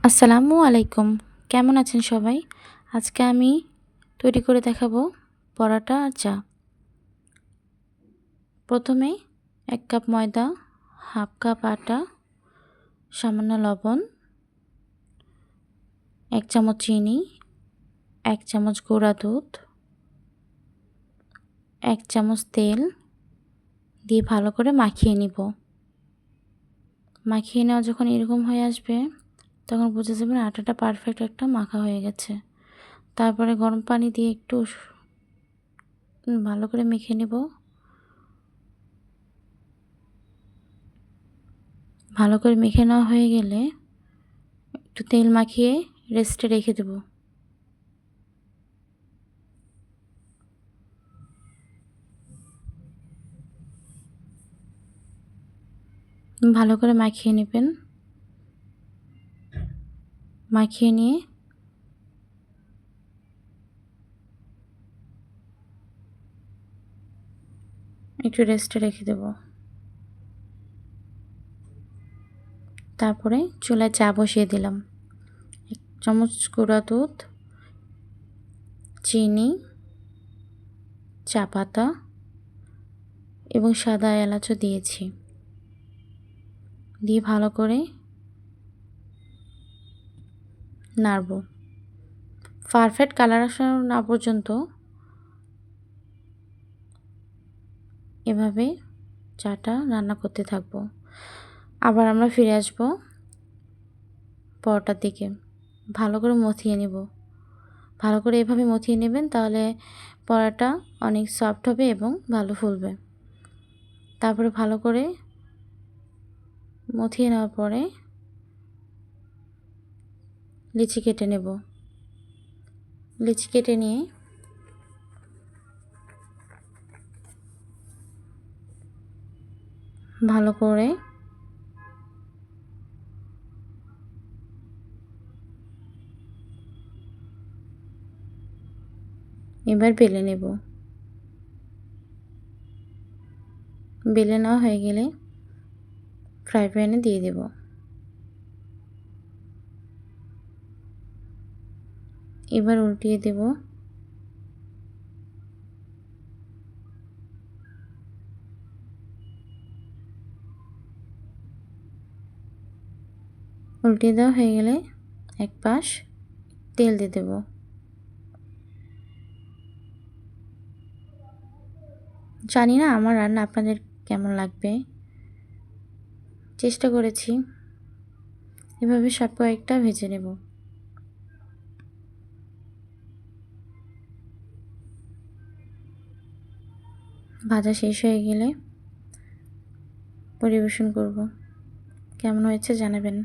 আসসালামু আলাইকুম। কেমন আছেন সবাই? আজকে আমি তৈরি করে দেখাবো পরাটা আর চা। প্রথমে ১ কাপ ময়দা, ১/২ কাপ আটা, সামান্য লবণ, ১ চামচ চিনি, ১ চামচ গুঁড়া দুধ, ১ চামচ তেল দিয়ে ভালো করে মাখিয়ে নিব। মাখিয়ে নেওয়া যখন এরকম হয়ে আসবে, তখন বুঝে যাবেন আটাটা পারফেক্ট একটা মাখা হয়ে গেছে। তারপরে গরম পানি দিয়ে একটু ভালো করে মেখে নেব। ভালো করে মেখে নেওয়া হয়ে গেলে একটু তেল মাখিয়ে রেস্টে রেখে দেব। ভালো করে মাখিয়ে নেবেন। মাখিয়ে নিয়ে একটু রেস্টে রেখে দেব। তারপরে চুলায় চা বসিয়ে দিলাম। ১ চামচ গুঁড়া দুধ, চিনি, চা পাতা এবং সাদা এলাচও দিয়েছি। দিয়ে ভালো করে নাড়ব। পারফেক্ট কালার আসা না পর্যন্ত এভাবে চাটা রান্না করতে থাকব। আবার আমরা ফিরে আসব পরোটার দিকে। ভালো করে মথিয়ে নেব। ভালো করে এভাবে মথিয়ে নেবেন, তাহলে পরোটা অনেক সফট হবে এবং ভালো ফুলবে। তারপরে ভালো করে মথিয়ে নেওয়ার পরে লিচি কেটে নেব। লিচি কেটে নিয়ে ভালো করে এবার বেলে নেব। বেলে নেওয়া হয়ে গেলে ফ্রাই প্যানে দিয়ে দেব। এবার উল্টিয়ে দেব। উল্টিয়ে দেওয়া হয়ে গেলে এক পাশ তেল দিয়ে দেব। জানি না আমার রান্না আপনাদের কেমন লাগবে। চেষ্টা করেছি। এভাবে সব কয়েকটা ভেজে নেব। ভাজা শেষ হয়ে গেলে পরিবেশন করব। কেমন হয়েছে জানাবেন।